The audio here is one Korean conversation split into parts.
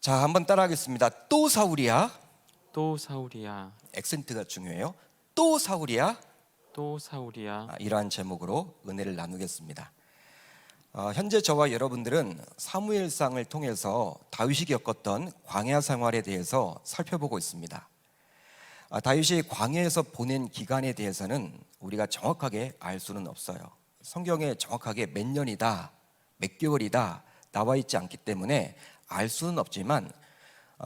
자, 한번 따라하겠습니다. 또 사울이야. 또 사울이야. 액센트가 중요해요. 또 사울이야. 또 사울이야. 이러한 제목으로 은혜를 나누겠습니다. 현재 저와 여러분들은 사무엘상을 통해서 다윗이 겪었던 광야 생활에 대해서 살펴보고 있습니다. 다윗이 광야에서 보낸 기간에 대해서는 우리가 정확하게 알 수는 없어요. 성경에 정확하게 몇 년이다, 몇 개월이다 나와 있지 않기 때문에 알 수는 없지만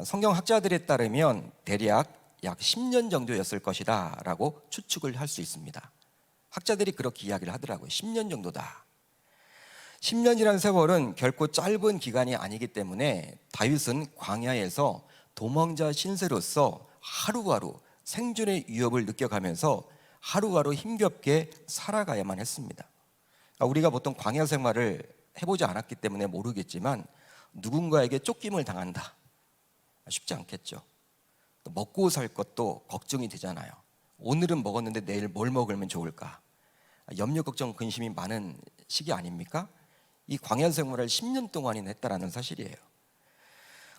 성경 학자들에 따르면 대략 약 10년 정도였을 것이다 라고 추측을 할 수 있습니다. 학자들이 그렇게 이야기를 하더라고요. 10년 정도다. 10년이라는 세월은 결코 짧은 기간이 아니기 때문에 다윗은 광야에서 도망자 신세로서 하루하루 생존의 위협을 느껴가면서 하루하루 힘겹게 살아가야만 했습니다. 우리가 보통 광야 생활을 해보지 않았기 때문에 모르겠지만 누군가에게 쫓김을 당한다. 쉽지 않겠죠. 또 먹고 살 것도 걱정이 되잖아요. 오늘은 먹었는데 내일 뭘 먹으면 좋을까? 염려, 걱정, 근심이 많은 시기 아닙니까? 이 광야 생활을 10년 동안이나 했다라는 사실이에요.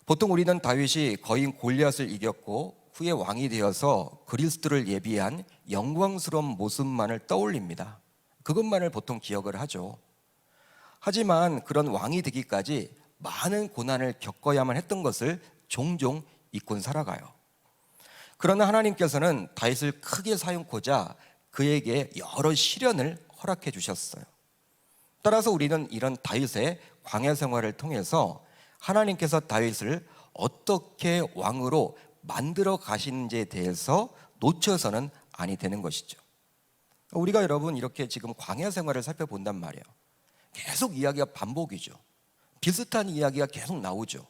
보통 우리는 다윗이 거인 골리앗을 이겼고 후에 왕이 되어서 그리스도를 예비한 영광스러운 모습만을 떠올립니다. 그것만을 보통 기억을 하죠. 하지만 그런 왕이 되기까지 많은 고난을 겪어야만 했던 것을 종종 잊곤 살아가요. 그러나 하나님께서는 다윗을 크게 사용코자 그에게 여러 시련을 허락해 주셨어요. 따라서 우리는 이런 다윗의 광야 생활을 통해서 하나님께서 다윗을 어떻게 왕으로 만들어 가시는지에 대해서 놓쳐서는 아니 되는 것이죠. 우리가 여러분 이렇게 지금 광야 생활을 살펴본단 말이에요. 계속 이야기가 반복이죠. 비슷한 이야기가 계속 나오죠.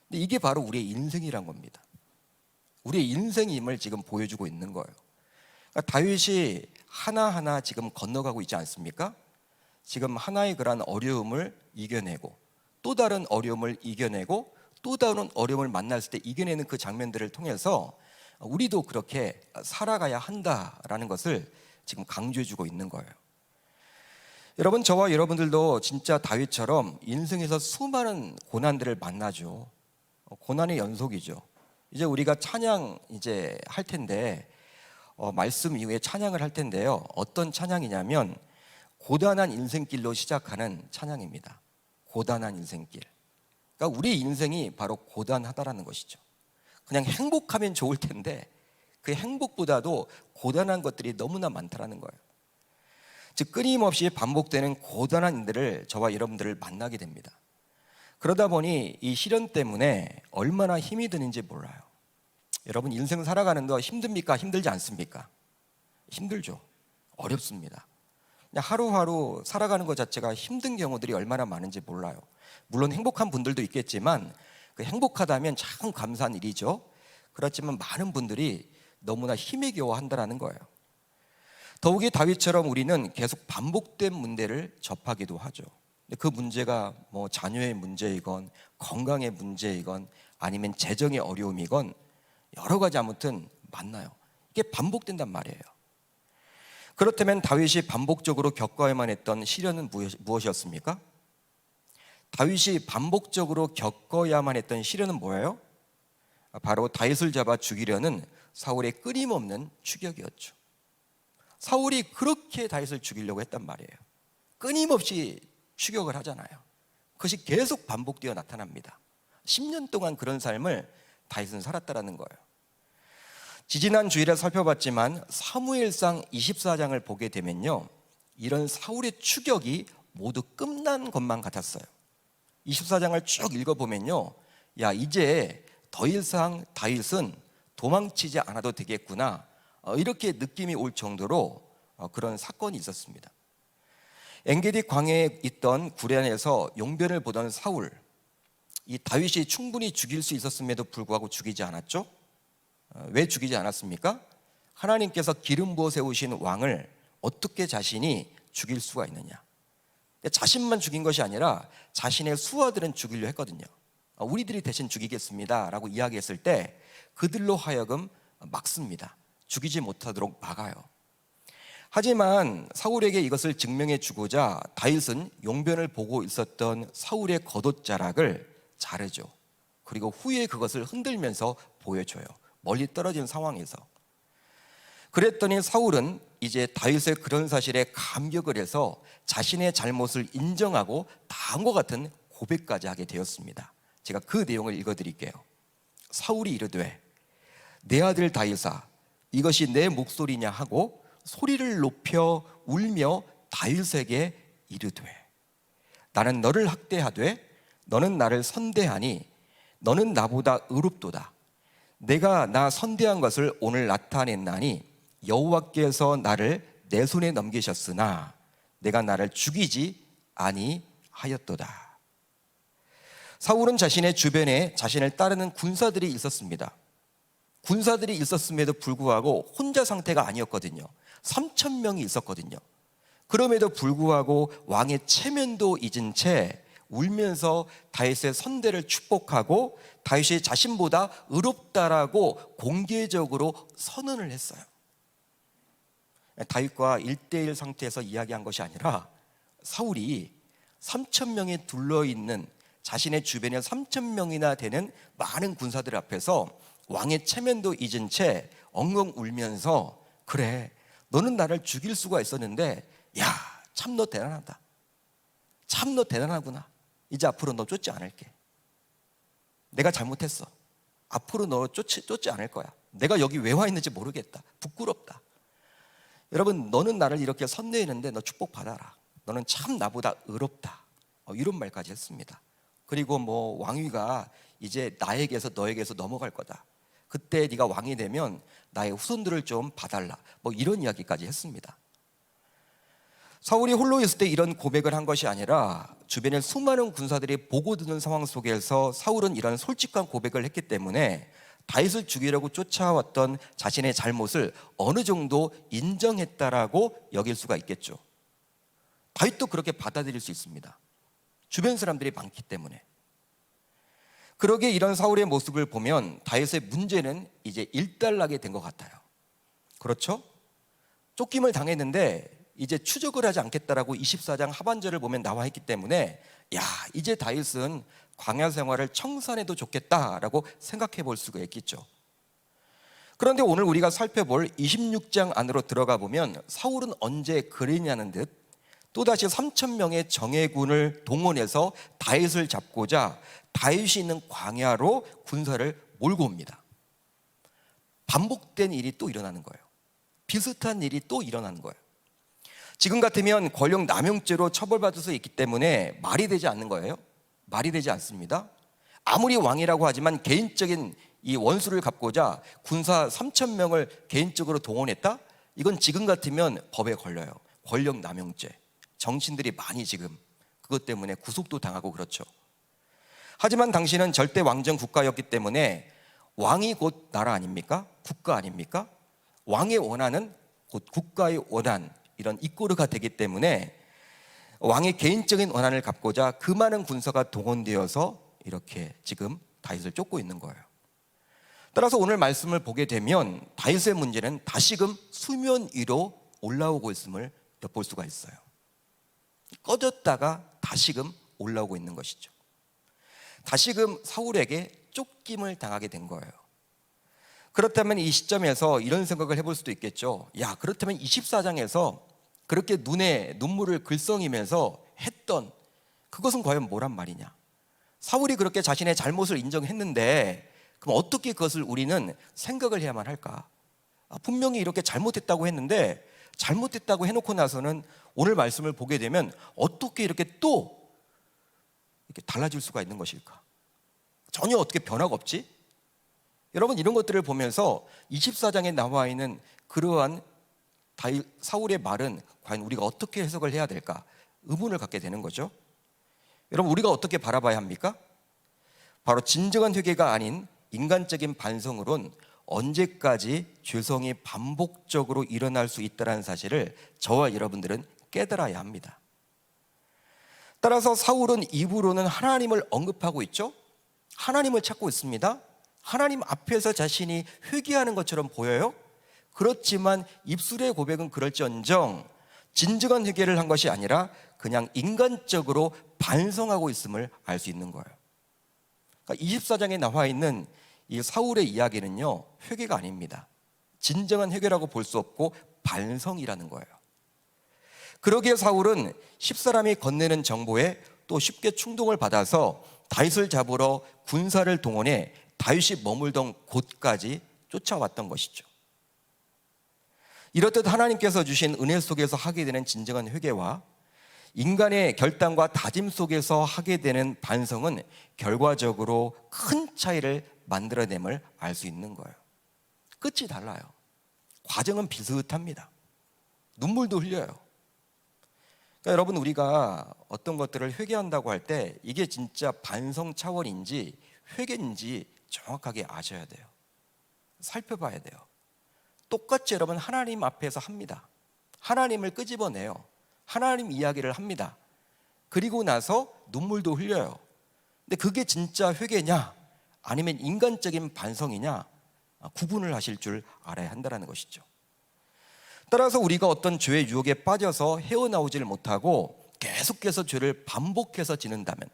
근데 이게 바로 우리의 인생이란 겁니다. 우리의 인생임을 지금 보여주고 있는 거예요. 그러니까 다윗이 하나하나 지금 건너가고 있지 않습니까? 지금 하나의 그런 어려움을 이겨내고 또 다른 어려움을 이겨내고 또 다른 어려움을 만났을 때 이겨내는 그 장면들을 통해서 우리도 그렇게 살아가야 한다라는 것을 지금 강조해주고 있는 거예요. 여러분, 저와 여러분들도 진짜 다윗처럼 인생에서 수많은 고난들을 만나죠. 고난의 연속이죠. 이제 우리가 찬양 이제 할 텐데 말씀 이후에 찬양을 할 텐데요. 어떤 찬양이냐면 고단한 인생길로 시작하는 찬양입니다. 고단한 인생길. 그러니까 우리 인생이 바로 고단하다라는 것이죠. 그냥 행복하면 좋을 텐데 그 행복보다도 고단한 것들이 너무나 많다라는 거예요. 즉 끊임없이 반복되는 고단한 일들을 저와 여러분들을 만나게 됩니다. 그러다 보니 이 시련 때문에 얼마나 힘이 드는지 몰라요. 여러분, 인생 살아가는 거 힘듭니까? 힘들지 않습니까? 힘들죠. 어렵습니다. 그냥 하루하루 살아가는 것 자체가 힘든 경우들이 얼마나 많은지 몰라요. 물론 행복한 분들도 있겠지만 그 행복하다면 참 감사한 일이죠. 그렇지만 많은 분들이 너무나 힘에 겨워한다는 거예요. 더욱이 다윗처럼 우리는 계속 반복된 문제를 접하기도 하죠. 그 문제가 뭐 자녀의 문제이건 건강의 문제이건 아니면 재정의 어려움이건 여러 가지 아무튼 만나요. 이게 반복된단 말이에요. 그렇다면 다윗이 반복적으로 겪어야만 했던 시련은 무엇이었습니까? 다윗이 반복적으로 겪어야만 했던 시련은 뭐예요? 바로 다윗을 잡아 죽이려는 사울의 끊임없는 추격이었죠. 사울이 그렇게 다윗을 죽이려고 했단 말이에요. 끊임없이 추격을 하잖아요. 그것이 계속 반복되어 나타납니다. 10년 동안 그런 삶을 다윗은 살았다라는 거예요. 지지난 주일에 살펴봤지만 사무엘상 24장을 보게 되면요, 이런 사울의 추격이 모두 끝난 것만 같았어요. 24장을 쭉 읽어보면요, 야 이제 더 이상 다윗은 도망치지 않아도 되겠구나, 이렇게 느낌이 올 정도로 그런 사건이 있었습니다. 엔게디 광야에 있던 구련에서 용변을 보던 사울, 이 다윗이 충분히 죽일 수 있었음에도 불구하고 죽이지 않았죠. 왜 죽이지 않았습니까? 하나님께서 기름 부어 세우신 왕을 어떻게 자신이 죽일 수가 있느냐. 자신만 죽인 것이 아니라 자신의 수하들은 죽이려 했거든요. 우리들이 대신 죽이겠습니다 라고 이야기했을 때 그들로 하여금 막습니다. 죽이지 못하도록 막아요. 하지만 사울에게 이것을 증명해 주고자 다윗은 용변을 보고 있었던 사울의 겉옷자락을 자르죠. 그리고 후에 그것을 흔들면서 보여줘요. 멀리 떨어진 상황에서. 그랬더니 사울은 이제 다윗의 그런 사실에 감격을 해서 자신의 잘못을 인정하고 다음과 같은 고백까지 하게 되었습니다. 제가 그 내용을 읽어드릴게요. 사울이 이르되 내 아들 다윗아 이것이 내 목소리냐 하고 소리를 높여 울며 다윗에게 이르되 나는 너를 학대하되 너는 나를 선대하니 너는 나보다 의롭도다. 내가 나 선대한 것을 오늘 나타냈나니 여호와께서 나를 내 손에 넘기셨으나 내가 나를 죽이지 아니하였도다. 사울은 자신의 주변에 자신을 따르는 군사들이 있었습니다. 군사들이 있었음에도 불구하고 혼자 상태가 아니었거든요. 3,000명이 있었거든요. 그럼에도 불구하고 왕의 체면도 잊은 채 울면서 다윗의 선대를 축복하고 다윗이 자신보다 의롭다라고 공개적으로 선언을 했어요. 다윗과 1대1 상태에서 이야기한 것이 아니라 사울이 3,000명이 둘러있는 자신의 주변에 3,000명이나 되는 많은 군사들 앞에서 왕의 체면도 잊은 채 엉엉 울면서 그래 너는 나를 죽일 수가 있었는데 야 참 너 대단하다. 참 너 대단하구나. 이제 앞으로 너 쫓지 않을게. 내가 잘못했어. 앞으로 너 쫓지 않을 거야. 내가 여기 왜 와 있는지 모르겠다. 부끄럽다. 여러분 너는 나를 이렇게 선대했는데 너 축복받아라. 너는 참 나보다 의롭다. 이런 말까지 했습니다. 그리고 뭐 왕위가 이제 나에게서 너에게서 넘어갈 거다. 그때 네가 왕이 되면 나의 후손들을 좀 봐달라. 뭐 이런 이야기까지 했습니다. 사울이 홀로 있을 때 이런 고백을 한 것이 아니라 주변에 수많은 군사들이 보고 드는 상황 속에서 사울은 이런 솔직한 고백을 했기 때문에 다윗을 죽이려고 쫓아왔던 자신의 잘못을 어느 정도 인정했다라고 여길 수가 있겠죠. 다윗도 그렇게 받아들일 수 있습니다. 주변 사람들이 많기 때문에. 그러기에 이런 사울의 모습을 보면 다윗의 문제는 이제 일단락이 된 것 같아요. 그렇죠? 쫓김을 당했는데 이제 추적을 하지 않겠다라고 24장 하반절을 보면 나와 있기 때문에 야 이제 다윗은 광야 생활을 청산해도 좋겠다라고 생각해 볼 수가 있겠죠. 그런데 오늘 우리가 살펴볼 26장 안으로 들어가 보면 사울은 언제 그랬냐는 듯 또다시 3,000명의 정예군을 동원해서 다윗을 잡고자 다윗이 있는 광야로 군사를 몰고 옵니다. 반복된 일이 또 일어나는 거예요. 비슷한 일이 또 일어나는 거예요. 지금 같으면 권력 남용죄로 처벌받을 수 있기 때문에 말이 되지 않는 거예요. 말이 되지 않습니다. 아무리 왕이라고 하지만 개인적인 이 원수를 갚고자 군사 3,000명을 개인적으로 동원했다? 이건 지금 같으면 법에 걸려요. 권력 남용죄. 정치인들이 많이 지금 그것 때문에 구속도 당하고 그렇죠. 하지만 당시는 절대 왕정 국가였기 때문에 왕이 곧 나라 아닙니까? 국가 아닙니까? 왕의 원한은 곧 국가의 원한 이런 이꼬르가 되기 때문에 왕의 개인적인 원한을 갚고자 그 많은 군사가 동원되어서 이렇게 지금 다윗을 쫓고 있는 거예요. 따라서 오늘 말씀을 보게 되면 다윗의 문제는 다시금 수면 위로 올라오고 있음을 엿볼 수가 있어요. 꺼졌다가 다시금 올라오고 있는 것이죠. 다시금 사울에게 쫓김을 당하게 된 거예요. 그렇다면 이 시점에서 이런 생각을 해볼 수도 있겠죠. 야, 그렇다면 24장에서 그렇게 눈에 눈물을 글썽이면서 했던 그것은 과연 뭐란 말이냐? 사울이 그렇게 자신의 잘못을 인정했는데 그럼 어떻게 그것을 우리는 생각을 해야만 할까? 분명히 이렇게 잘못했다고 했는데 잘못했다고 해놓고 나서는 오늘 말씀을 보게 되면 어떻게 이렇게 또 이렇게 달라질 수가 있는 것일까? 전혀 어떻게 변화가 없지? 여러분 이런 것들을 보면서 24장에 나와 있는 그러한 사울의 말은 과연 우리가 어떻게 해석을 해야 될까? 의문을 갖게 되는 거죠. 여러분 우리가 어떻게 바라봐야 합니까? 바로 진정한 회개가 아닌 인간적인 반성으론 언제까지 죄성이 반복적으로 일어날 수 있다는 사실을 저와 여러분들은 깨달아야 합니다. 따라서 사울은 입으로는 하나님을 언급하고 있죠. 하나님을 찾고 있습니다. 하나님 앞에서 자신이 회개하는 것처럼 보여요. 그렇지만 입술의 고백은 그럴지언정 진정한 회개를 한 것이 아니라 그냥 인간적으로 반성하고 있음을 알 수 있는 거예요. 그러니까 24장에 나와 있는 이 사울의 이야기는요, 회개가 아닙니다. 진정한 회개라고 볼 수 없고 반성이라는 거예요. 그러기에 사울은 10사람이 건네는 정보에 또 쉽게 충동을 받아서 다윗을 잡으러 군사를 동원해 다윗이 머물던 곳까지 쫓아왔던 것이죠. 이렇듯 하나님께서 주신 은혜 속에서 하게 되는 진정한 회개와 인간의 결단과 다짐 속에서 하게 되는 반성은 결과적으로 큰 차이를 만들어냄을 알 수 있는 거예요. 끝이 달라요. 과정은 비슷합니다. 눈물도 흘려요. 그러니까 여러분, 우리가 어떤 것들을 회개한다고 할 때 이게 진짜 반성 차원인지 회개인지 정확하게 아셔야 돼요. 살펴봐야 돼요. 똑같이 여러분 하나님 앞에서 합니다. 하나님을 끄집어내요. 하나님 이야기를 합니다. 그리고 나서 눈물도 흘려요. 근데 그게 진짜 회개냐 아니면 인간적인 반성이냐 구분을 하실 줄 알아야 한다는 것이죠. 따라서 우리가 어떤 죄의 유혹에 빠져서 헤어나오지를 못하고 계속해서 죄를 반복해서 지는다면,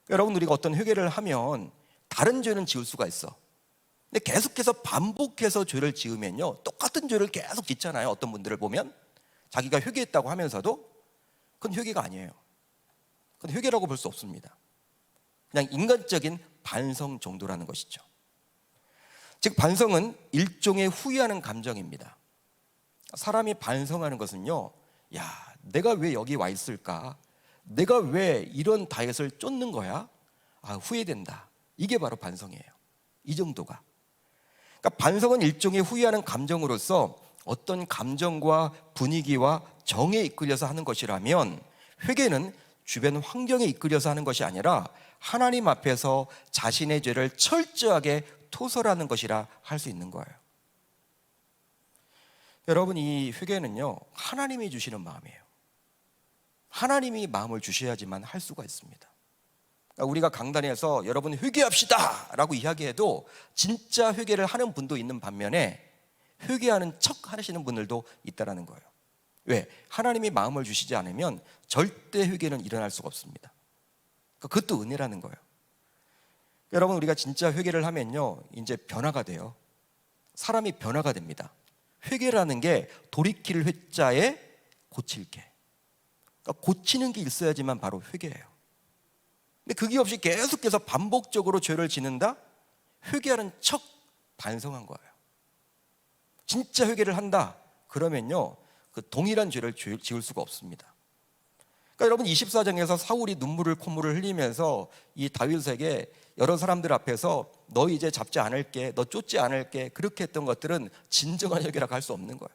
여러분, 우리가 어떤 회개를 하면 다른 죄는 지을 수가 있어. 근데 계속해서 반복해서 죄를 지으면요, 똑같은 죄를 계속 짓잖아요. 어떤 분들을 보면 자기가 회개했다고 하면서도 그건 회개가 아니에요. 그건 회개라고 볼 수 없습니다. 그냥 인간적인 반성 정도라는 것이죠. 즉 반성은 일종의 후회하는 감정입니다. 사람이 반성하는 것은요, 야, 내가 왜 여기 와 있을까? 내가 왜 이런 다윗을 쫓는 거야? 아, 후회된다. 이게 바로 반성이에요. 이 정도가. 그러니까 반성은 일종의 후회하는 감정으로서 어떤 감정과 분위기와 정에 이끌려서 하는 것이라면, 회개는 주변 환경에 이끌려서 하는 것이 아니라 하나님 앞에서 자신의 죄를 철저하게 토설하는 것이라 할 수 있는 거예요. 여러분, 이 회개는요, 하나님이 주시는 마음이에요. 하나님이 마음을 주셔야지만 할 수가 있습니다. 그러니까 우리가 강단에서 여러분 회개합시다 라고 이야기해도 진짜 회개를 하는 분도 있는 반면에 회개하는 척 하시는 분들도 있다는 거예요. 왜? 하나님이 마음을 주시지 않으면 절대 회개는 일어날 수가 없습니다. 그러니까 그것도 은혜라는 거예요. 여러분, 우리가 진짜 회개를 하면요, 이제 변화가 돼요. 사람이 변화가 됩니다. 회개라는 게 돌이킬 회자에 고칠 게. 그러니까 고치는 게 있어야지만 바로 회개예요. 근데 그게 없이 계속해서 반복적으로 죄를 짓는다? 회개하는 척 반성한 거예요. 진짜 회개를 한다 그러면요, 그 동일한 죄를 지을 수가 없습니다. 그러니까 여러분, 24장에서 사울이 눈물을 콧물을 흘리면서 이 다윗에게 여러 사람들 앞에서 너 이제 잡지 않을게, 너 쫓지 않을게, 그렇게 했던 것들은 진정한 회개라고 할 수 없는 거예요.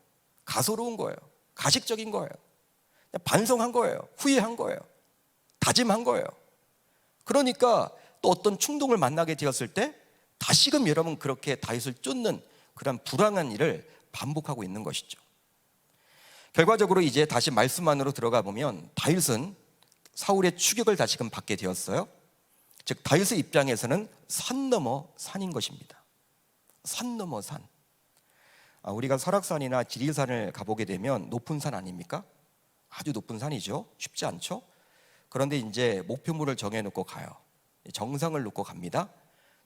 가소로운 거예요. 가식적인 거예요. 반성한 거예요. 후회한 거예요. 다짐한 거예요. 그러니까 또 어떤 충동을 만나게 되었을 때 다시금 여러분 그렇게 다윗을 쫓는 그런 불행한 일을 반복하고 있는 것이죠. 결과적으로 이제 다시 말씀 안으로 들어가 보면 다윗은 사울의 추격을 다시금 받게 되었어요. 즉 다윗의 입장에서는 산 넘어 산인 것입니다. 산 넘어 산. 우리가 설악산이나 지리산을 가보게 되면 높은 산 아닙니까? 아주 높은 산이죠. 쉽지 않죠. 그런데 이제 목표물을 정해놓고 가요. 정상을 놓고 갑니다.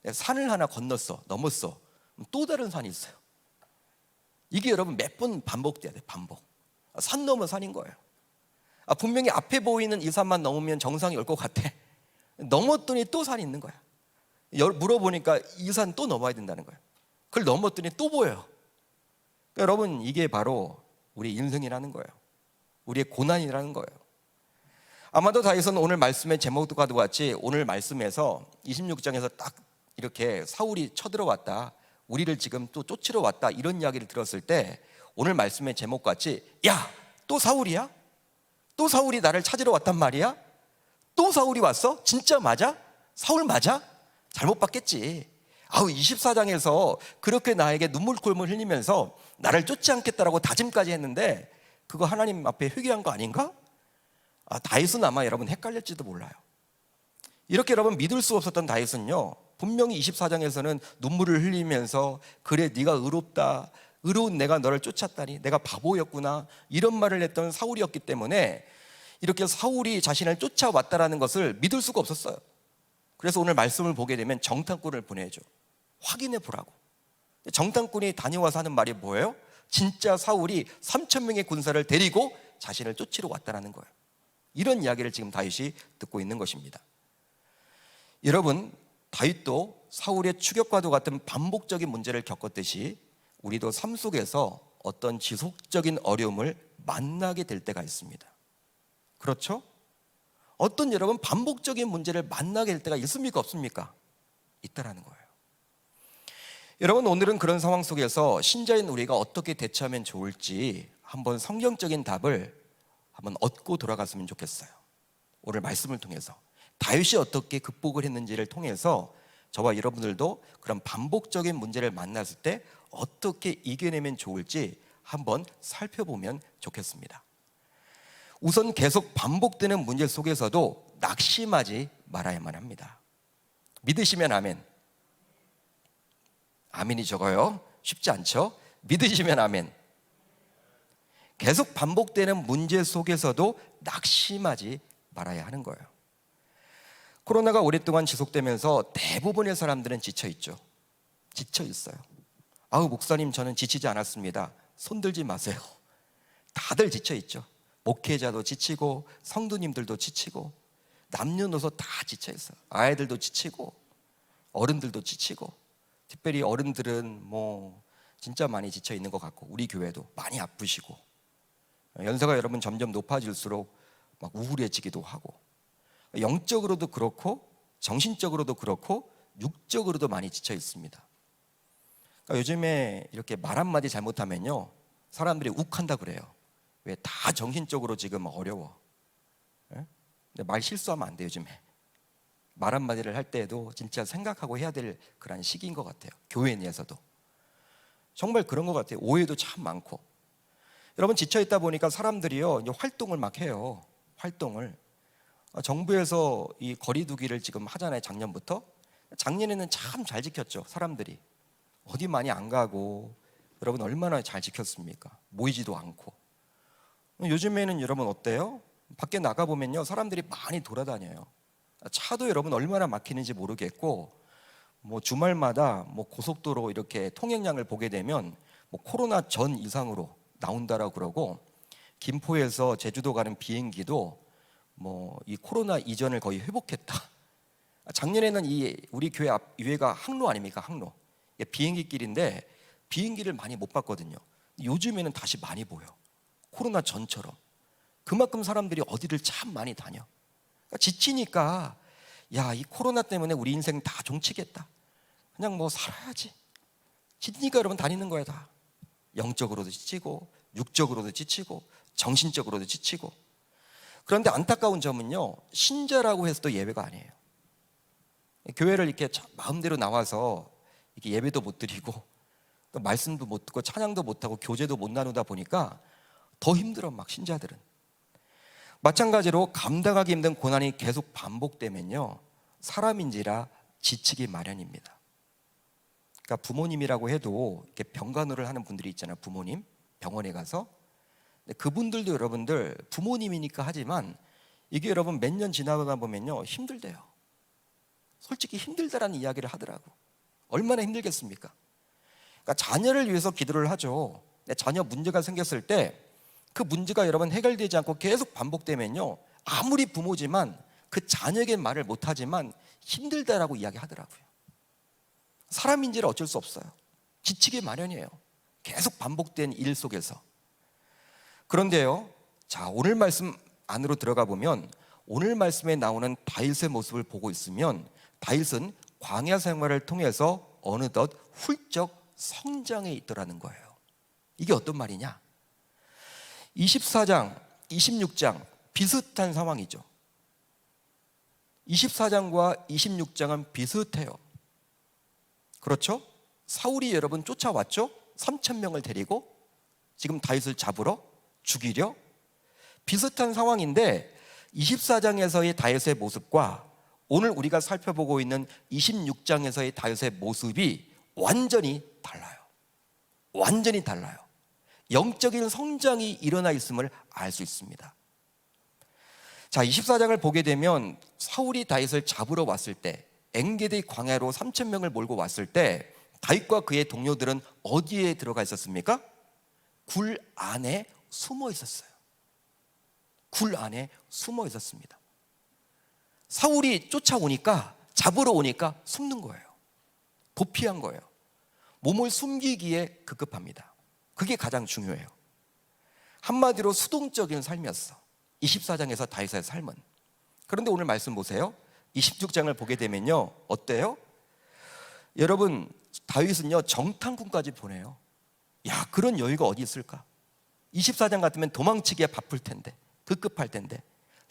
산을 하나 건넜어, 넘었어. 또 다른 산이 있어요. 이게 여러분 몇 번 반복돼야 돼요. 반복. 산 넘어 산인 거예요. 분명히 앞에 보이는 이 산만 넘으면 정상이 올 것 같아. 넘었더니 또 산이 있는 거야. 물어보니까 이 산 또 넘어야 된다는 거예요. 그걸 넘었더니 또 보여요. 그러니까 여러분, 이게 바로 우리 인생이라는 거예요. 우리의 고난이라는 거예요. 아마도 다윗은 오늘 말씀의 제목과 같이 오늘 말씀에서 26장에서 딱 이렇게 사울이 쳐들어왔다, 우리를 지금 또 쫓으러 왔다, 이런 이야기를 들었을 때 오늘 말씀의 제목같이, 야, 또 사울이야? 또 사울이 나를 찾으러 왔단 말이야? 또 사울이 왔어? 진짜 맞아? 사울 맞아? 잘못 봤겠지. 24장에서 그렇게 나에게 눈물골물 흘리면서 나를 쫓지 않겠다라고 다짐까지 했는데 그거 하나님 앞에 회개한 거 아닌가? 다윗은 아마 여러분 헷갈릴지도 몰라요. 이렇게 여러분 믿을 수 없었던 다윗은요, 분명히 24장에서는 눈물을 흘리면서 그래 네가 의롭다, 의로운 내가 너를 쫓았다니 내가 바보였구나, 이런 말을 했던 사울이었기 때문에 이렇게 사울이 자신을 쫓아왔다라는 것을 믿을 수가 없었어요. 그래서 오늘 말씀을 보게 되면 정탐꾼을 보내죠. 확인해 보라고. 정탐꾼이 다녀와서 하는 말이 뭐예요? 진짜 사울이 3,000명의 군사를 데리고 자신을 쫓으러 왔다는 거예요. 이런 이야기를 지금 다윗이 듣고 있는 것입니다. 여러분, 다윗도 사울의 추격과도 같은 반복적인 문제를 겪었듯이 우리도 삶 속에서 어떤 지속적인 어려움을 만나게 될 때가 있습니다. 그렇죠? 어떤 여러분 반복적인 문제를 만나게 될 때가 있습니까? 없습니까? 있다라는 거예요. 여러분, 오늘은 그런 상황 속에서 신자인 우리가 어떻게 대처하면 좋을지 한번 성경적인 답을 한번 얻고 돌아갔으면 좋겠어요. 오늘 말씀을 통해서 다윗이 어떻게 극복을 했는지를 통해서 저와 여러분들도 그런 반복적인 문제를 만났을 때 어떻게 이겨내면 좋을지 한번 살펴보면 좋겠습니다. 우선 계속 반복되는 문제 속에서도 낙심하지 말아야만 합니다. 믿으시면 아멘. 아멘이 적어요. 쉽지 않죠? 믿으시면 아멘. 계속 반복되는 문제 속에서도 낙심하지 말아야 하는 거예요. 코로나가 오랫동안 지속되면서 대부분의 사람들은 지쳐있죠. 지쳐있어요. 아우, 목사님, 저는 지치지 않았습니다. 손들지 마세요. 다들 지쳐있죠. 목회자도 지치고 성도님들도 지치고 남녀노소 다 지쳐있어요. 아이들도 지치고 어른들도 지치고, 특별히 어른들은 뭐 진짜 많이 지쳐있는 것 같고, 우리 교회도 많이 아프시고, 연세가 여러분 점점 높아질수록 막 우울해지기도 하고, 영적으로도 그렇고 정신적으로도 그렇고 육적으로도 많이 지쳐 있습니다. 그러니까 요즘에 이렇게 말 한마디 잘못하면요 사람들이 욱한다 그래요. 왜? 다 정신적으로 지금 어려워. 예? 근데 말 실수하면 안 돼요. 요즘에 말 한마디를 할 때에도 진짜 생각하고 해야 될 그런 시기인 것 같아요. 교회 내에서도 정말 그런 것 같아요. 오해도 참 많고. 여러분, 지쳐있다 보니까 사람들이요 이제 활동을 막 해요. 활동을 정부에서 이 거리두기를 지금 하잖아요. 작년부터. 작년에는 참 잘 지켰죠. 사람들이 어디 많이 안 가고, 여러분 얼마나 잘 지켰습니까? 모이지도 않고. 요즘에는 여러분 어때요? 밖에 나가보면요 사람들이 많이 돌아다녀요. 차도 여러분 얼마나 막히는지 모르겠고, 뭐 주말마다 뭐 고속도로 이렇게 통행량을 보게 되면 뭐 코로나 전 이상으로 나온다라고 그러고, 김포에서 제주도 가는 비행기도 뭐 이 코로나 이전을 거의 회복했다. 작년에는 이 우리 교회 앞 위에가 항로 아닙니까? 항로. 비행기 길인데 비행기를 많이 못 봤거든요. 요즘에는 다시 많이 보여. 코로나 전처럼. 그만큼 사람들이 어디를 참 많이 다녀. 그러니까 지치니까 야, 이 코로나 때문에 우리 인생 다 종치겠다. 그냥 뭐 살아야지. 지치니까 여러분 다니는 거야 다. 영적으로도 지치고 육적으로도 지치고 정신적으로도 지치고. 그런데 안타까운 점은요 신자라고 해서도 예외가 아니에요. 교회를 이렇게 마음대로 나와서 이렇게 예배도 못 드리고 또 말씀도 못 듣고 찬양도 못 하고 교제도 못 나누다 보니까 더 힘들어. 막 신자들은 마찬가지로 감당하기 힘든 고난이 계속 반복되면요 사람인지라 지치기 마련입니다. 그러니까 부모님이라고 해도 이렇게 병간호를 하는 분들이 있잖아요. 부모님 병원에 가서. 그분들도 여러분들 부모님이니까 하지만 이게 여러분 몇 년 지나다 보면요 힘들대요. 솔직히 힘들다라는 이야기를 하더라고. 얼마나 힘들겠습니까? 그러니까 자녀를 위해서 기도를 하죠. 자녀 문제가 생겼을 때 그 문제가 여러분 해결되지 않고 계속 반복되면요 아무리 부모지만 그 자녀에게 말을 못하지만 힘들다라고 이야기하더라고요. 사람인지라 어쩔 수 없어요. 지치기 마련이에요. 계속 반복된 일 속에서. 그런데요, 자, 오늘 말씀 안으로 들어가 보면 오늘 말씀에 나오는 다윗의 모습을 보고 있으면 다윗은 광야 생활을 통해서 어느덧 훌쩍 성장해 있더라는 거예요. 이게 어떤 말이냐? 24장, 26장 비슷한 상황이죠. 24장과 26장은 비슷해요. 그렇죠? 사울이 여러분 쫓아왔죠? 3,000명을 데리고 지금 다윗을 잡으러 죽이려. 비슷한 상황인데 24장에서의 다윗의 모습과 오늘 우리가 살펴보고 있는 26장에서의 다윗의 모습이 완전히 달라요. 완전히 달라요. 영적인 성장이 일어나 있음을 알 수 있습니다. 자, 24장을 보게 되면 사울이 다윗을 잡으러 왔을 때 엔게디 광야로 3,000명을 몰고 왔을 때 다윗과 그의 동료들은 어디에 들어가 있었습니까? 굴 안에 숨어 있었어요. 굴 안에 숨어 있었습니다. 사울이 쫓아오니까, 잡으러 오니까 숨는 거예요. 도피한 거예요. 몸을 숨기기에 급급합니다. 그게 가장 중요해요. 한마디로 수동적인 삶이었어. 24장에서 다윗의 삶은. 그런데 오늘 말씀 보세요. 26장을 보게 되면요, 어때요? 여러분, 다윗은요 정탐꾼까지 보내요. 야, 그런 여유가 어디 있을까? 24장 같으면 도망치기에 바쁠 텐데, 급급할 텐데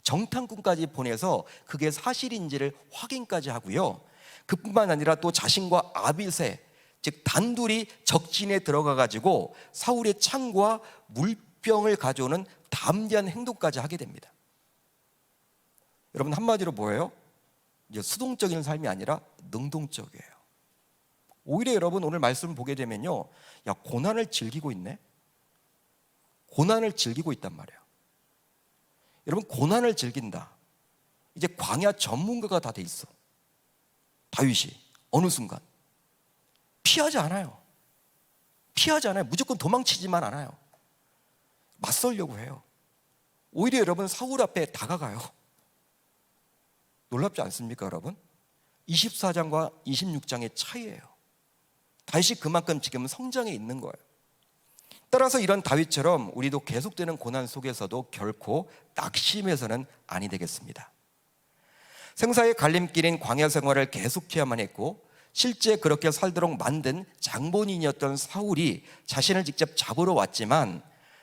정탐꾼까지 보내서 그게 사실인지를 확인까지 하고요. 그뿐만 아니라 또 자신과 아비새, 즉 단둘이 적진에 들어가 가지고 사울의 창과 물병을 가져오는 담대한 행동까지 하게 됩니다. 여러분, 한마디로 뭐예요? 이제 수동적인 삶이 아니라 능동적이에요. 오히려 여러분, 오늘 말씀을 보게 되면요, 야, 고난을 즐기고 있네. 고난을 즐기고 있단 말이에요. 여러분, 고난을 즐긴다. 이제 광야 전문가가 다 돼 있어. 다윗이 어느 순간 피하지 않아요. 피하지 않아요. 무조건 도망치지만 않아요. 맞설려고 해요. 오히려 여러분, 사울 앞에 다가가요. 놀랍지 않습니까, 여러분? 24장과 26장의 차이예요. 다윗이 그만큼 지금 성장해 있는 거예요. 따라서 이런 다윗처럼 우리도 계속되는 고난 속에서도 결코 낙심해서는 아니 되겠습니다. 생사의 갈림길인 광야 생활을 계속해야만 했고, 실제 그렇게 살도록 만든 장본인이었던 사울이 자신을 직접 잡으러 왔지만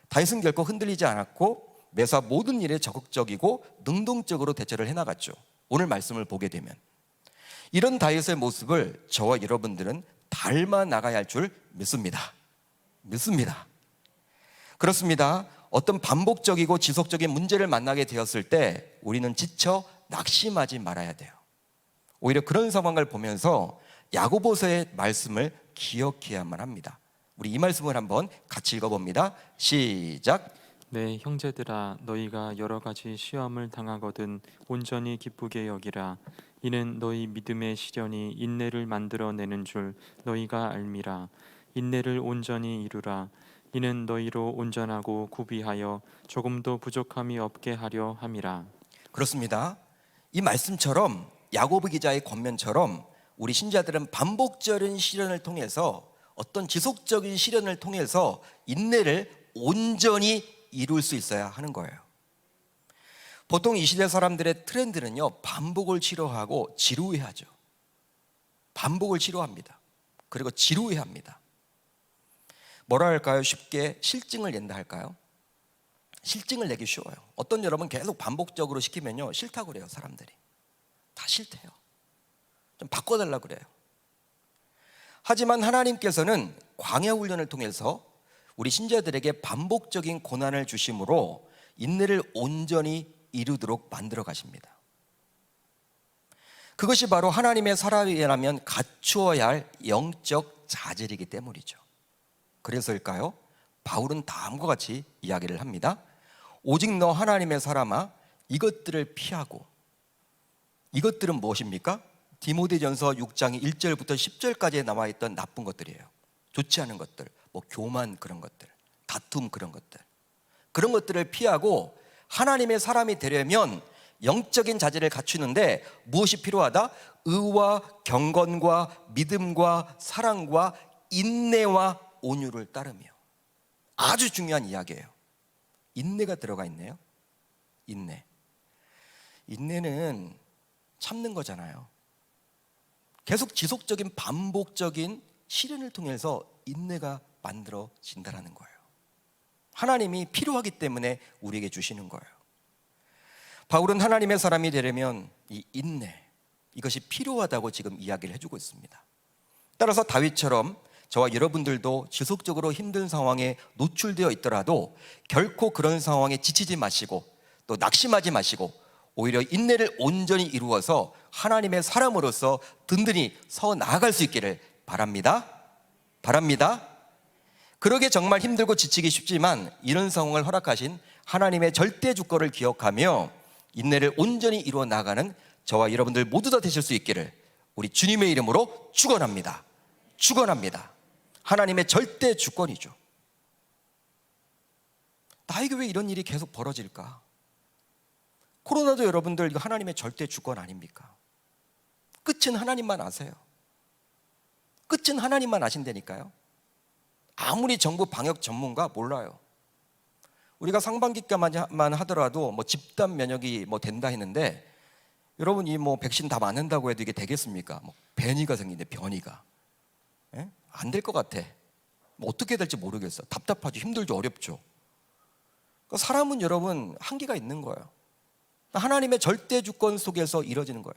다윗은 결코 흔들리지 않았고 매사 모든 일에 적극적이고 능동적으로 대처를 해나갔죠. 오늘 말씀을 보게 되면 이런 다윗의 모습을 저와 여러분들은 닮아 나가야 할 줄 믿습니다. 그렇습니다. 어떤 반복적이고 지속적인 문제를 만나게 되었을 때 우리는 지쳐 낙심하지 말아야 돼요. 오히려 그런 상황을 보면서 야고보서의 말씀을 기억해야만 합니다. 우리 이 말씀을 한번 같이 읽어봅니다. 시작. 내 형제들아, 너희가 여러 가지 시험을 당하거든 온전히 기쁘게 여기라. 이는 너희 믿음의 시련이 인내를 만들어내는 줄 너희가 알미라. 인내를 온전히 이루라. 이는 너희로 온전하고 구비하여 조금도 부족함이 없게 하려 함이라. 그렇습니다. 이 말씀처럼 야고보 기자의 권면처럼 우리 신자들은 반복적인 시련을 통해서, 어떤 지속적인 시련을 통해서 인내를 온전히 이룰 수 있어야 하는 거예요. 보통 이 시대 사람들의 트렌드는요, 반복을 싫어하고 지루해하죠. 반복을 싫어합니다. 그리고 지루해합니다. 뭐라 할까요? 쉽게 실증을 낸다 할까요? 실증을 내기 쉬워요. 어떤 여러분 계속 반복적으로 시키면요, 싫다고 그래요. 사람들이 다 싫대요. 좀 바꿔달라고 그래요. 하지만 하나님께서는 광야 훈련을 통해서 우리 신자들에게 반복적인 고난을 주심으로 인내를 온전히 이루도록 만들어 가십니다. 그것이 바로 하나님의 사람이라면 갖추어야 할 영적 자질이기 때문이죠. 그래서일까요? 바울은 다음과 같이 이야기를 합니다. 오직 너 하나님의 사람아, 이것들을 피하고. 이것들은 무엇입니까? 디모데전서 6장 1절부터 10절까지에 나와 있던 나쁜 것들이에요. 좋지 않은 것들, 뭐 교만, 그런 것들, 다툼, 그런 것들, 그런 것들을 피하고 하나님의 사람이 되려면 영적인 자질을 갖추는데 무엇이 필요하다? 의와 경건과 믿음과 사랑과 인내와 온유를 따르며. 아주 중요한 이야기예요. 인내가 들어가 있네요. 인내는 참는 거잖아요. 계속 지속적인 반복적인 시련을 통해서 인내가 만들어진다는 거예요. 하나님이 필요하기 때문에 우리에게 주시는 거예요. 바울은 하나님의 사람이 되려면 이 인내, 이것이 필요하다고 지금 이야기를 해주고 있습니다. 따라서 다윗처럼 저와 여러분들도 지속적으로 힘든 상황에 노출되어 있더라도 결코 그런 상황에 지치지 마시고 또 낙심하지 마시고 오히려 인내를 온전히 이루어서 하나님의 사람으로서 든든히 서 나아갈 수 있기를 바랍니다. 그러게 정말 힘들고 지치기 쉽지만 이런 상황을 허락하신 하나님의 절대 주권을 기억하며 인내를 온전히 이루어 나가는 저와 여러분들 모두 다 되실 수 있기를 우리 주님의 이름으로 축원합니다. 축원합니다. 하나님의 절대 주권이죠. 나에게 왜 이런 일이 계속 벌어질까? 코로나도 여러분들 이거 하나님의 절대 주권 아닙니까? 끝은 하나님만 아세요. 끝은 하나님만 아신다니까요. 아무리 정부 방역 전문가 몰라요. 우리가 상반기까지만 하더라도 뭐 집단 면역이 뭐 된다 했는데, 여러분 이 뭐 백신 다 맞는다고 해도 이게 되겠습니까? 뭐 변이가 생긴대, 변이가. 안 될 것 같아. 뭐 어떻게 될지 모르겠어. 답답하죠, 힘들죠, 어렵죠. 그러니까 사람은 여러분 한계가 있는 거예요. 하나님의 절대 주권 속에서 이루어지는 거예요.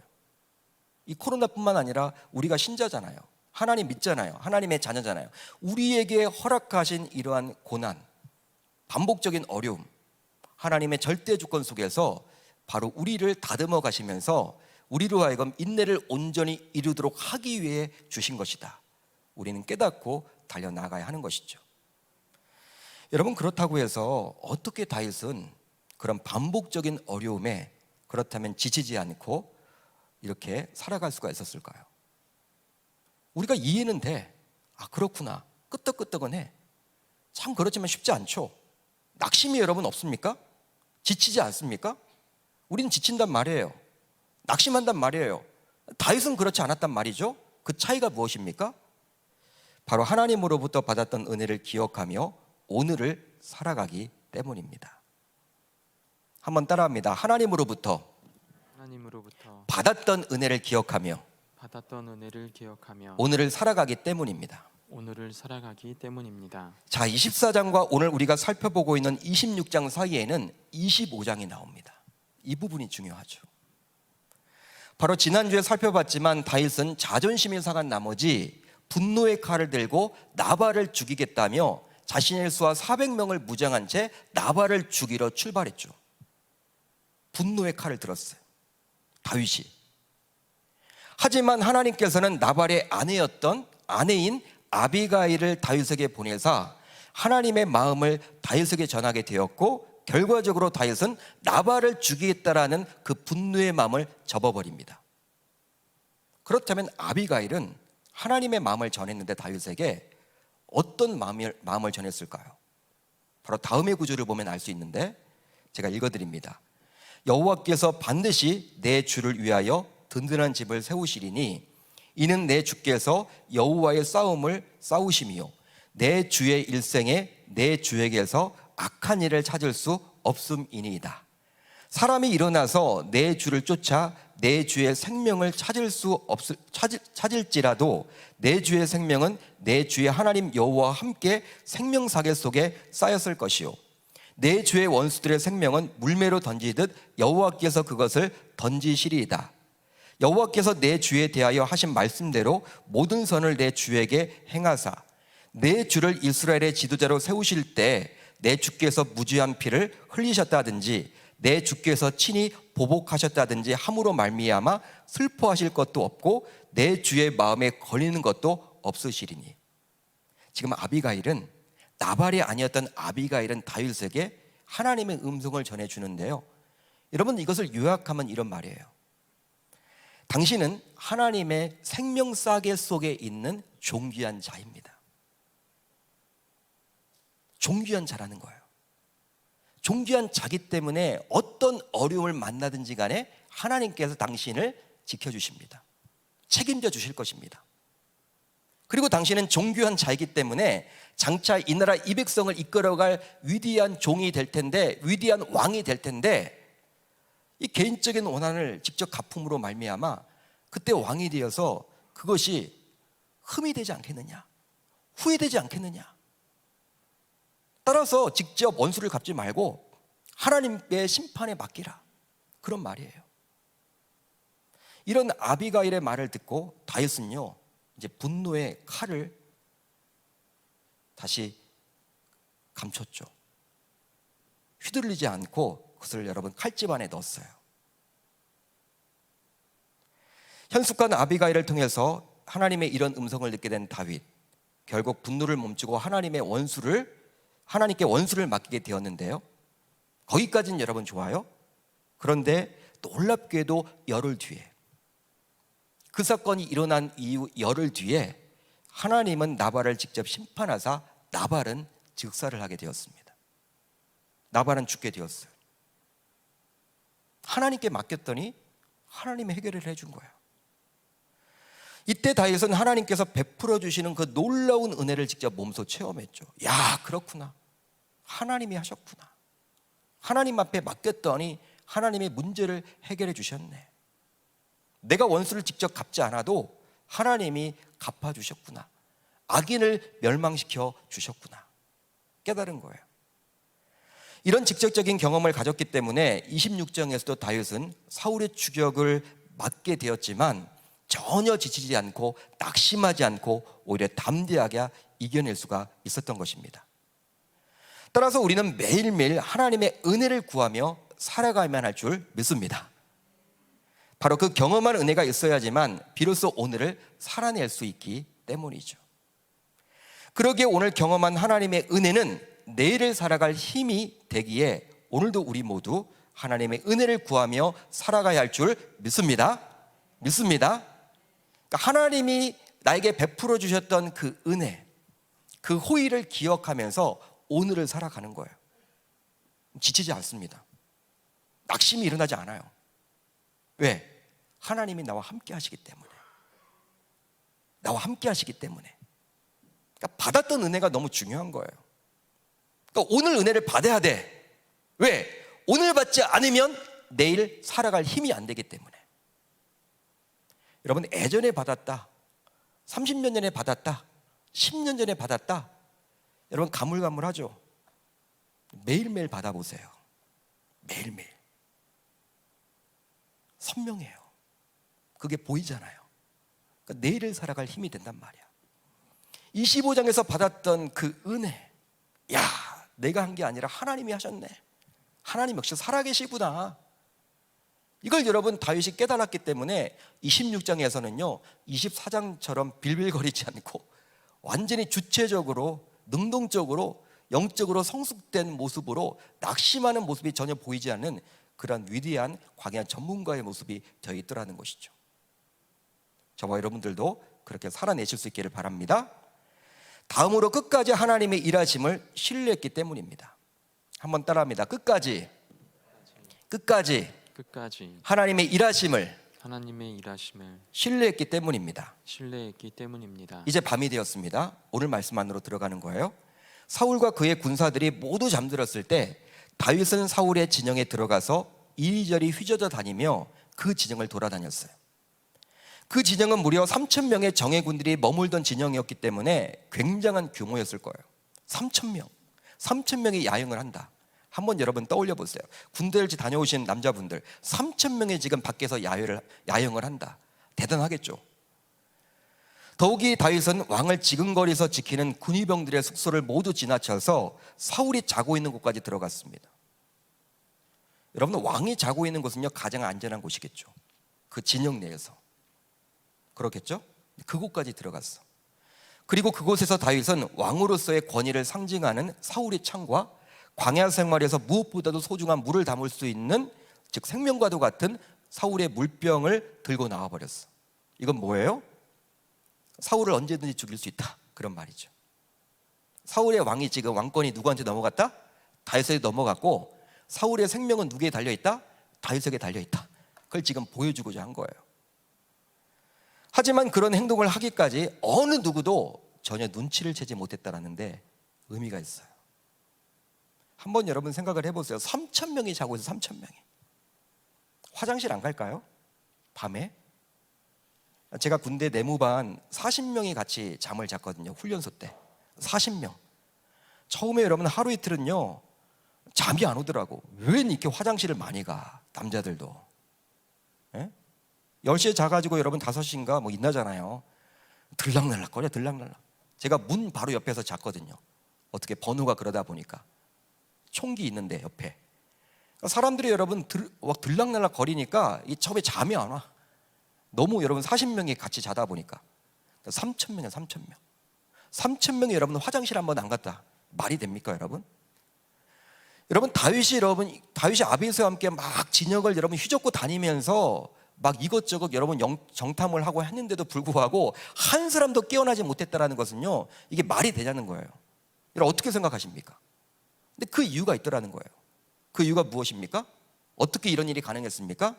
이 코로나뿐만 아니라 우리가 신자잖아요. 하나님 믿잖아요. 하나님의 자녀잖아요. 우리에게 허락하신 이러한 고난, 반복적인 어려움, 하나님의 절대 주권 속에서 바로 우리를 다듬어 가시면서 우리로 하여금 인내를 온전히 이루도록 하기 위해 주신 것이다. 우리는 깨닫고 달려나가야 하는 것이죠. 여러분, 그렇다고 해서 어떻게 다윗은 그런 반복적인 어려움에 그렇다면 지치지 않고 이렇게 살아갈 수가 있었을까요? 우리가 이해는 돼. 아, 그렇구나. 끄떡끄떡은 해. 참 그렇지만 쉽지 않죠. 낙심이 여러분 없습니까? 지치지 않습니까? 우리는 지친단 말이에요. 낙심한단 말이에요. 다윗은 그렇지 않았단 말이죠. 그 차이가 무엇입니까? 바로 하나님으로부터 받았던 은혜를 기억하며 오늘을 살아가기 때문입니다. 한번 따라합니다. 하나님으로부터 받았던 은혜를 기억하며 오늘을 살아가기 때문입니다. 자, 24장과 오늘 우리가 살펴보고 있는 26장 사이에는 25장이 나옵니다. 이 부분이 중요하죠. 바로 지난주에 살펴봤지만 다윗은 자존심이 상한 나머지 분노의 칼을 들고 나발을 죽이겠다며 자신의 수하 400명을 무장한 채 나발을 죽이러 출발했죠. 분노의 칼을 들었어요, 다윗이. 하지만 하나님께서는 나발의 아내인 아비가일을 다윗에게 보내사 하나님의 마음을 다윗에게 전하게 되었고, 결과적으로 다윗은 나발을 죽이겠다라는 그 분노의 마음을 접어버립니다. 그렇다면 아비가일은 하나님의 마음을 전했는데 다윗에게 어떤 마음을 전했을까요? 바로 다음의 구절을 보면 알 수 있는데, 제가 읽어드립니다. 여호와께서 반드시 내 주를 위하여 든든한 집을 세우시리니 이는 내 주께서 여호와의 싸움을 싸우심이요 내 주의 일생에 내 주에게서 악한 일을 찾을 수 없음이니이다. 사람이 일어나서 내 주를 쫓아 내 주의 생명을 찾을지라도 내 주의 생명은 내 주의 하나님 여호와와 함께 생명사계 속에 쌓였을 것이요 내 주의 원수들의 생명은 물매로 던지듯 여호와께서 그것을 던지시리이다. 여호와께서 내 주에 대하여 하신 말씀대로 모든 선을 내 주에게 행하사 내 주를 이스라엘의 지도자로 세우실 때 내 주께서 무죄한 피를 흘리셨다든지 내 주께서 친히 보복하셨다든지 함으로 말미암아 슬퍼하실 것도 없고 내 주의 마음에 걸리는 것도 없으시리니. 지금 아비가일은, 나발이 아니었던 아비가일은 다윗에게 하나님의 음성을 전해주는데요, 여러분 이것을 요약하면 이런 말이에요. 당신은 하나님의 생명사계 속에 있는 존귀한 자입니다. 존귀한 자라는 거예요. 존귀한 자기 때문에 어떤 어려움을 만나든지 간에 하나님께서 당신을 지켜주십니다. 책임져 주실 것입니다. 그리고 당신은 존귀한 자이기 때문에 장차 이 나라 이 백성을 이끌어갈 위대한 종이 될 텐데, 위대한 왕이 될 텐데, 이 개인적인 원한을 직접 갚음으로 말미암아 그때 왕이 되어서 그것이 흠이 되지 않겠느냐, 후회되지 않겠느냐. 따라서 직접 원수를 갚지 말고 하나님의 심판에 맡기라, 그런 말이에요. 이런 아비가일의 말을 듣고 다윗은요 이제 분노의 칼을 다시 감췄죠. 휘둘리지 않고 그것을 여러분 칼집 안에 넣었어요. 현숙한 아비가일을 통해서 하나님의 이런 음성을 듣게 된 다윗, 결국 분노를 멈추고 하나님께 원수를 맡기게 되었는데요, 거기까지는 여러분 좋아요. 그런데 놀랍게도 열흘 뒤에, 그 사건이 일어난 이후 열흘 뒤에 하나님은 나발을 직접 심판하사 나발은 즉사를 하게 되었습니다. 나발은 죽게 되었어요. 하나님께 맡겼더니 하나님이 해결을 해준 거예요. 이때 다윗은 하나님께서 베풀어 주시는 그 놀라운 은혜를 직접 몸소 체험했죠. 야, 그렇구나. 하나님이 하셨구나. 하나님 앞에 맡겼더니 하나님이 문제를 해결해 주셨네. 내가 원수를 직접 갚지 않아도 하나님이 갚아주셨구나. 악인을 멸망시켜 주셨구나. 깨달은 거예요. 이런 직접적인 경험을 가졌기 때문에 26장에서도 다윗은 사울의 추격을 막게 되었지만 전혀 지치지 않고 낙심하지 않고 오히려 담대하게 이겨낼 수가 있었던 것입니다. 따라서 우리는 매일매일 하나님의 은혜를 구하며 살아가야만 할 줄 믿습니다. 바로 그 경험한 은혜가 있어야지만 비로소 오늘을 살아낼 수 있기 때문이죠. 그러기에 오늘 경험한 하나님의 은혜는 내일을 살아갈 힘이 되기에 오늘도 우리 모두 하나님의 은혜를 구하며 살아가야 할 줄 믿습니다. 그러니까 하나님이 나에게 베풀어 주셨던 그 은혜, 그 호의를 기억하면서 오늘을 살아가는 거예요. 지치지 않습니다. 낙심이 일어나지 않아요. 왜? 하나님이 나와 함께 하시기 때문에. 나와 함께 하시기 때문에. 그러니까 받았던 은혜가 너무 중요한 거예요. 그러니까 오늘 은혜를 받아야 돼. 왜? 오늘 받지 않으면 내일 살아갈 힘이 안 되기 때문에. 여러분, 예전에 받았다, 30년 전에 받았다, 10년 전에 받았다, 여러분 가물가물하죠? 매일매일 받아보세요. 매일매일 선명해요. 그게 보이잖아요. 그러니까 내일을 살아갈 힘이 된단 말이야. 25장에서 받았던 그 은혜, 야, 내가 한 게 아니라 하나님이 하셨네. 하나님 역시 살아계시구나. 이걸 여러분 다윗이 깨달았기 때문에 26장에서는요 24장처럼 빌빌거리지 않고 완전히 주체적으로 능동적으로 영적으로 성숙된 모습으로 낙심하는 모습이 전혀 보이지 않는 그런 위대한 광야 전문가의 모습이 되어 있더라는 것이죠. 저와 여러분들도 그렇게 살아내실 수 있기를 바랍니다. 다음으로 끝까지 하나님의 일하심을 신뢰했기 때문입니다. 한번 따라합니다. 끝까지 하나님의 일하심을 신뢰했기 때문입니다. 이제 밤이 되었습니다. 오늘 말씀 안으로 들어가는 거예요. 사울과 그의 군사들이 모두 잠들었을 때 다윗은 사울의 진영에 들어가서 이리저리 휘저져 다니며 그 진영을 돌아다녔어요. 그 진영은 무려 3,000명의 정예군들이 머물던 진영이었기 때문에 굉장한 규모였을 거예요. 3,000명이 야영을 한다. 한번 여러분 떠올려 보세요. 군대를 다녀오신 남자분들 3,000명이 지금 밖에서 야영을 한다. 대단하겠죠. 더욱이 다윗은 왕을 지근거리에서 지키는 군의병들의 숙소를 모두 지나쳐서 사울이 자고 있는 곳까지 들어갔습니다. 여러분, 왕이 자고 있는 곳은요 가장 안전한 곳이겠죠. 그 진영 내에서. 그렇겠죠? 그곳까지 들어갔어. 그리고 그곳에서 다윗은 왕으로서의 권위를 상징하는 사울의 창과 광야 생활에서 무엇보다도 소중한 물을 담을 수 있는, 즉 생명과도 같은 사울의 물병을 들고 나와버렸어. 이건 뭐예요? 사울을 언제든지 죽일 수 있다, 그런 말이죠. 사울의 왕이 지금 왕권이 누구한테 넘어갔다? 다윗에게 넘어갔고, 사울의 생명은 누구에 달려있다? 다윗에게 달려있다. 그걸 지금 보여주고자 한 거예요. 하지만 그런 행동을 하기까지 어느 누구도 전혀 눈치를 채지 못했다라는데 의미가 있어요. 한번 여러분 생각을 해보세요. 3,000명이 자고 있어. 3,000명이 화장실 안 갈까요? 밤에? 제가 군대 내무반 40명이 같이 잠을 잤거든요. 훈련소 때 40명. 처음에 여러분 하루 이틀은요 잠이 안 오더라고. 왜 이렇게 화장실을 많이 가, 남자들도. 예? 10시에 자가지고 여러분 5시인가 뭐 있나잖아요. 들락날락거려. 제가 문 바로 옆에서 잤거든요. 어떻게 번호가 그러다 보니까 총기 있는데 옆에. 사람들이 여러분 들락날락 거리니까 이 처음에 잠이 안 와. 너무 여러분 40명이 같이 자다 보니까. 3,000명이야 3,000명. 3,000명이 여러분 화장실 한번 안 갔다. 말이 됩니까 여러분? 여러분 다윗이 아비새와 함께 막 진영을 여러분 휘젓고 다니면서 막 이것저것 여러분 정탐을 하고 했는데도 불구하고 한 사람도 깨어나지 못했다는 것은요, 이게 말이 되냐는 거예요. 여러분 어떻게 생각하십니까? 근데 그 이유가 있더라는 거예요. 그 이유가 무엇입니까? 어떻게 이런 일이 가능했습니까?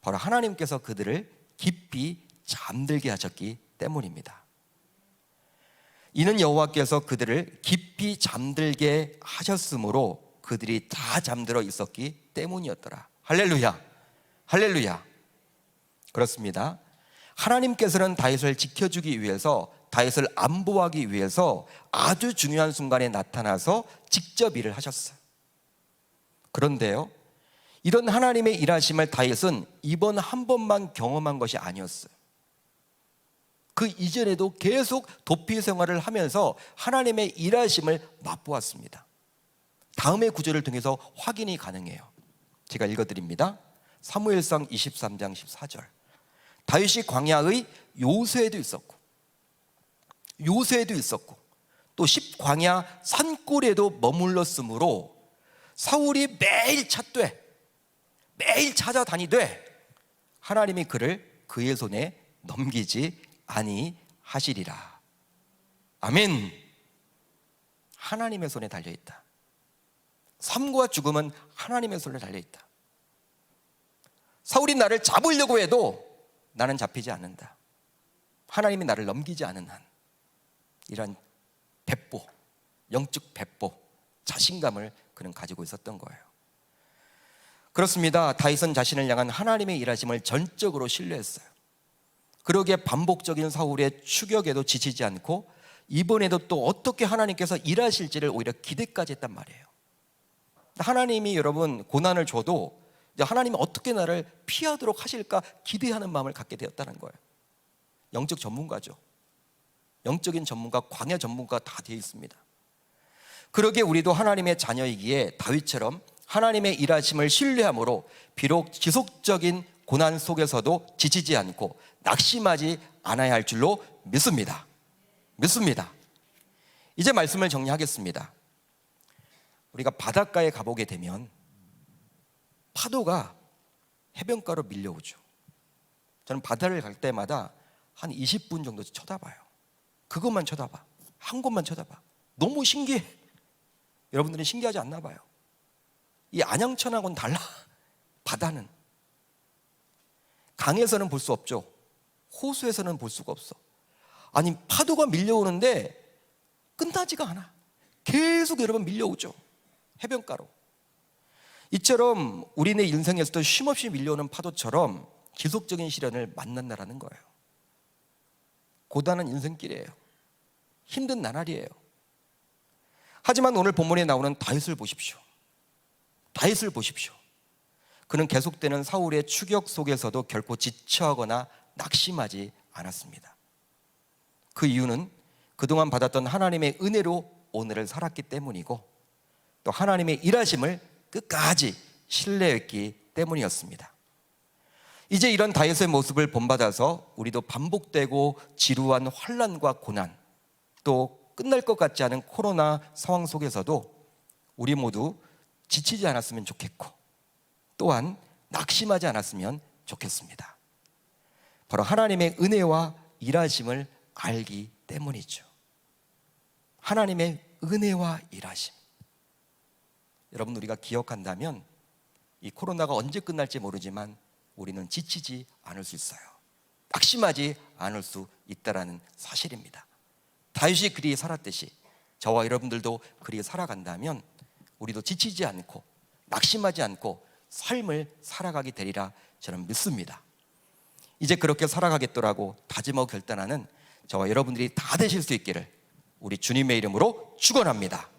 바로 하나님께서 그들을 깊이 잠들게 하셨기 때문입니다. 이는 여호와께서 그들을 깊이 잠들게 하셨으므로 그들이 다 잠들어 있었기 때문이었더라. 할렐루야, 할렐루야. 그렇습니다. 하나님께서는 다윗을 지켜주기 위해서, 다윗을 안보하기 위해서 아주 중요한 순간에 나타나서 직접 일을 하셨어요. 그런데요, 이런 하나님의 일하심을 다윗은 이번 한 번만 경험한 것이 아니었어요. 그 이전에도 계속 도피 생활을 하면서 하나님의 일하심을 맛보았습니다. 다음의 구절을 통해서 확인이 가능해요. 제가 읽어드립니다. 사무엘상 23장 14절. 다윗이 광야의 요새에도 있었고 또 십광야 산골에도 머물렀으므로 사울이 매일 찾아다니되 하나님이 그를 그의 손에 넘기지 아니하시리라. 아멘. 하나님의 손에 달려있다. 삶과 죽음은 하나님의 손에 달려있다. 사울이 나를 잡으려고 해도 나는 잡히지 않는다. 하나님이 나를 넘기지 않은 한. 이런 배포, 영적 배포, 자신감을 그는 가지고 있었던 거예요. 그렇습니다. 다윗은 자신을 향한 하나님의 일하심을 전적으로 신뢰했어요. 그러기에 반복적인 사울의 추격에도 지치지 않고 이번에도 또 어떻게 하나님께서 일하실지를 오히려 기대까지 했단 말이에요. 하나님이 여러분 고난을 줘도 하나님이 어떻게 나를 피하도록 하실까 기대하는 마음을 갖게 되었다는 거예요. 영적 전문가죠. 영적인 전문가, 광야 전문가 다 되어 있습니다. 그러기에 우리도 하나님의 자녀이기에 다윗처럼 하나님의 일하심을 신뢰함으로 비록 지속적인 고난 속에서도 지치지 않고 낙심하지 않아야 할 줄로 믿습니다. 이제 말씀을 정리하겠습니다. 우리가 바닷가에 가보게 되면 파도가 해변가로 밀려오죠. 저는 바다를 갈 때마다 한 20분 정도 쳐다봐요. 그것만 쳐다봐. 한 곳만 쳐다봐. 너무 신기해. 여러분들은 신기하지 않나 봐요. 이 안양천하고는 달라. 바다는 강에서는 볼 수 없죠. 호수에서는 볼 수가 없어. 아니 파도가 밀려오는데 끝나지가 않아. 계속 여러분 밀려오죠. 해변가로. 이처럼 우리네 인생에서도 쉼없이 밀려오는 파도처럼 지속적인 시련을 만난다라는 거예요. 고단한 인생길이에요. 힘든 나날이에요. 하지만 오늘 본문에 나오는 다윗을 보십시오. 그는 계속되는 사울의 추격 속에서도 결코 지쳐하거나 낙심하지 않았습니다. 그 이유는 그동안 받았던 하나님의 은혜로 오늘을 살았기 때문이고 또 하나님의 일하심을 끝까지 신뢰했기 때문이었습니다. 이제 이런 다윗의 모습을 본받아서 우리도 반복되고 지루한 환난과 고난, 또 끝날 것 같지 않은 코로나 상황 속에서도 우리 모두 지치지 않았으면 좋겠고 또한 낙심하지 않았으면 좋겠습니다. 바로 하나님의 은혜와 일하심을 알기 때문이죠. 하나님의 은혜와 일하심. 여러분 우리가 기억한다면 이 코로나가 언제 끝날지 모르지만 우리는 지치지 않을 수 있어요. 낙심하지 않을 수 있다는 사실입니다. 다윗이 그리 살았듯이 저와 여러분들도 그리 살아간다면 우리도 지치지 않고 낙심하지 않고 삶을 살아가게 되리라 저는 믿습니다. 이제 그렇게 살아가겠더라고 다짐하고 결단하는 저와 여러분들이 다 되실 수 있기를 우리 주님의 이름으로 축원합니다.